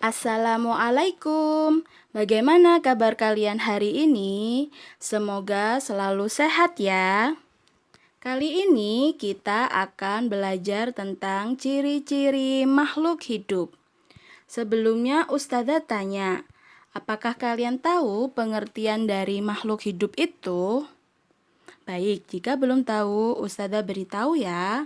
Assalamualaikum. Bagaimana kabar kalian hari ini? Semoga selalu sehat ya. Kali ini kita akan belajar tentang ciri-ciri makhluk hidup. Sebelumnya Ustazah tanya, apakah kalian tahu pengertian dari makhluk hidup itu? Baik, jika belum tahu, Ustazah beritahu ya.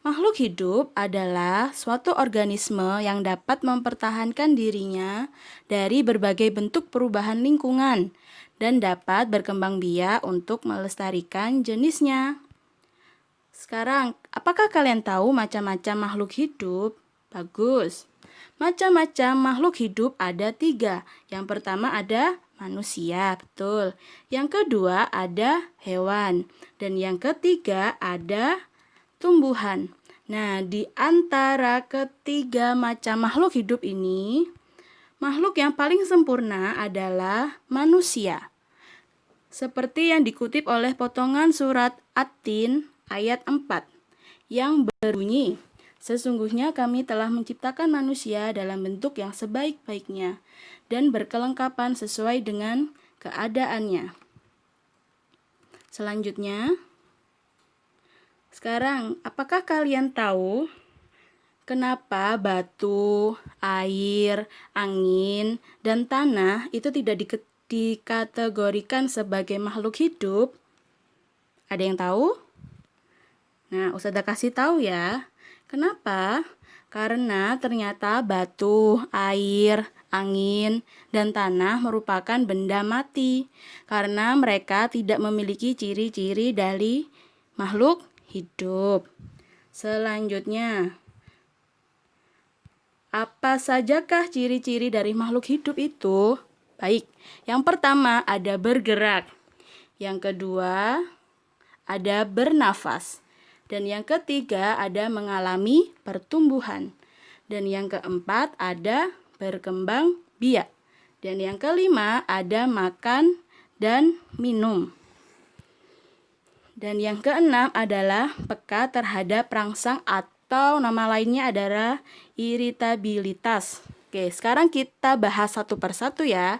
Makhluk hidup adalah suatu organisme yang dapat mempertahankan dirinya dari berbagai bentuk perubahan lingkungan dan dapat berkembang biak untuk melestarikan jenisnya. Sekarang, apakah kalian tahu macam-macam makhluk hidup? Bagus. Macam-macam makhluk hidup ada 3. Yang pertama ada manusia, betul. Yang kedua ada hewan. Dan yang ketiga ada tumbuhan. Nah, di antara ketiga macam makhluk hidup ini, makhluk yang paling sempurna adalah manusia. Seperti yang dikutip oleh potongan surat At-Tin ayat 4 yang berbunyi, sesungguhnya kami telah menciptakan manusia dalam bentuk yang sebaik-baiknya dan berkelengkapan sesuai dengan keadaannya. Selanjutnya, sekarang, apakah kalian tahu kenapa batu, air, angin, dan tanah itu tidak dikategorikan sebagai makhluk hidup? Ada yang tahu? Nah, Ustazah kasih tahu ya. Kenapa? Karena ternyata batu, air, angin, dan tanah merupakan benda mati. Karena mereka tidak memiliki ciri-ciri dari makhluk hidup. Selanjutnya, apa sajakah ciri-ciri dari makhluk hidup itu? Baik, yang pertama ada bergerak. Yang kedua ada bernafas. Dan yang ketiga ada mengalami pertumbuhan. Dan yang keempat ada berkembang biak. Dan yang kelima ada makan dan minum. Dan yang keenam adalah peka terhadap rangsang atau nama lainnya adalah iritabilitas. Oke, sekarang kita bahas satu persatu ya.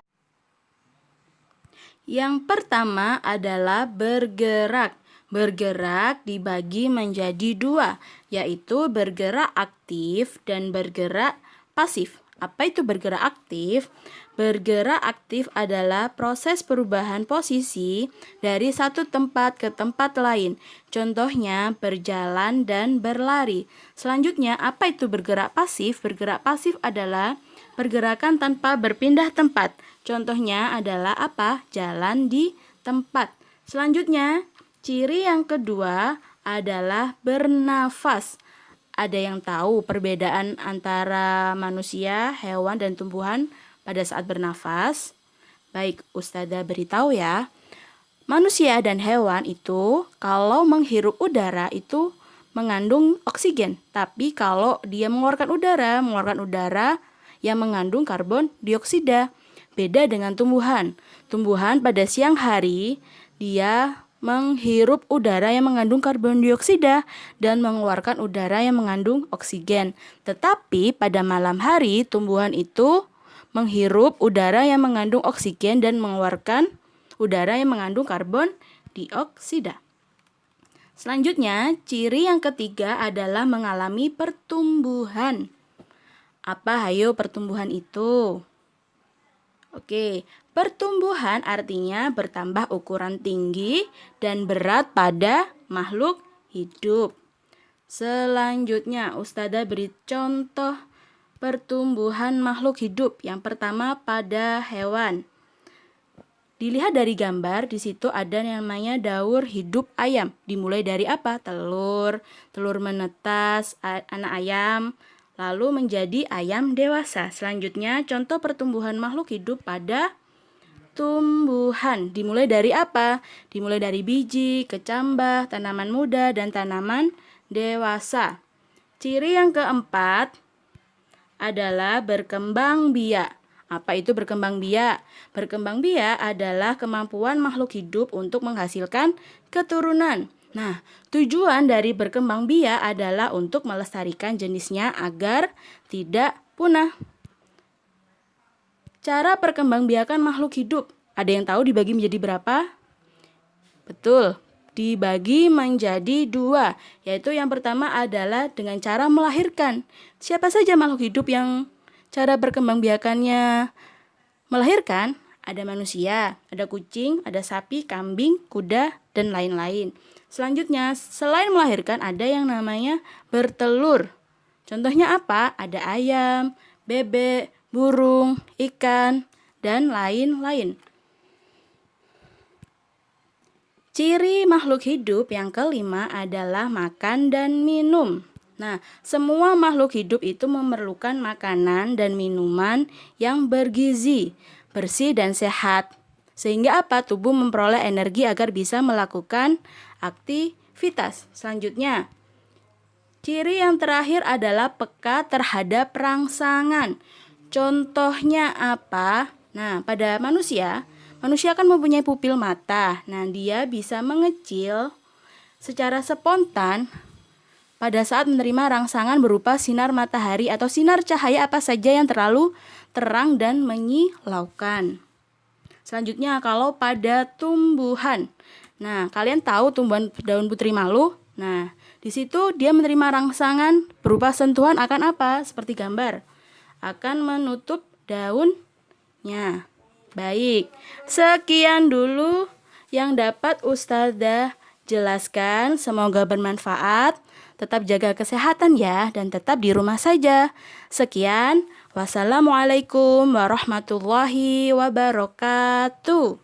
Yang pertama adalah bergerak. Bergerak dibagi menjadi 2, yaitu bergerak aktif dan bergerak pasif. Apa itu bergerak aktif? Bergerak aktif adalah proses perubahan posisi dari satu tempat ke tempat lain. Contohnya berjalan dan berlari. Selanjutnya, apa itu bergerak pasif? Bergerak pasif adalah pergerakan tanpa berpindah tempat. Contohnya adalah apa? Jalan di tempat. Selanjutnya, ciri yang kedua adalah bernafas. Ada yang tahu perbedaan antara manusia, hewan, dan tumbuhan pada saat bernafas? Baik, Ustazah beritahu ya. Manusia dan hewan itu kalau menghirup udara itu mengandung oksigen. Tapi kalau dia mengeluarkan udara yang mengandung karbon dioksida. Beda dengan tumbuhan. Tumbuhan pada siang hari dia menghirup udara yang mengandung karbon dioksida dan mengeluarkan udara yang mengandung oksigen. Tetapi pada malam hari tumbuhan itu menghirup udara yang mengandung oksigen dan mengeluarkan udara yang mengandung karbon dioksida. Selanjutnya, ciri yang ketiga adalah mengalami pertumbuhan. Apa hayo pertumbuhan itu? Oke, pertumbuhan artinya bertambah ukuran tinggi dan berat pada makhluk hidup. Selanjutnya, Ustazah beri contoh pertumbuhan makhluk hidup. Yang pertama pada hewan. Dilihat dari gambar, di situ ada yang namanya daur hidup ayam. Dimulai dari apa? Telur menetas, anak ayam, lalu menjadi ayam dewasa. Selanjutnya, contoh pertumbuhan makhluk hidup pada tumbuhan. Dimulai dari apa? Dimulai dari biji, kecambah, tanaman muda, dan tanaman dewasa. Ciri yang keempat adalah berkembang biak. Apa itu berkembang biak? Berkembang biak adalah kemampuan makhluk hidup untuk menghasilkan keturunan. Nah, tujuan dari berkembang biak adalah untuk melestarikan jenisnya agar tidak punah. Cara perkembangbiakan makhluk hidup. Ada yang tahu dibagi menjadi berapa? Betul, dibagi menjadi dua, yaitu yang pertama adalah dengan cara melahirkan. Siapa saja makhluk hidup yang cara berkembangbiakannya melahirkan? Ada manusia, ada kucing, ada sapi, kambing, kuda, dan lain-lain. Selanjutnya, selain melahirkan ada yang namanya bertelur. Contohnya apa? Ada ayam, bebek, burung, ikan, dan lain-lain. Ciri makhluk hidup yang kelima adalah makan dan minum. Nah, semua makhluk hidup itu memerlukan makanan dan minuman yang bergizi, bersih dan sehat. Sehingga apa? Tubuh memperoleh energi agar bisa melakukan aktivitas. Selanjutnya, ciri yang terakhir adalah peka terhadap rangsangan. Contohnya apa? Nah, pada manusia kan mempunyai pupil mata. Nah, dia bisa mengecil secara spontan pada saat menerima rangsangan berupa sinar matahari atau sinar cahaya apa saja yang terlalu terang dan menyilaukan. Selanjutnya, kalau pada tumbuhan. Nah, kalian tahu tumbuhan daun putri malu? Nah, di situ dia menerima rangsangan berupa sentuhan akan apa? Seperti gambar. Akan menutup daunnya. Baik, sekian dulu yang dapat Ustazah jelaskan. Semoga bermanfaat. Tetap jaga kesehatan ya, dan tetap di rumah saja. Sekian, wassalamualaikum warahmatullahi wabarakatuh.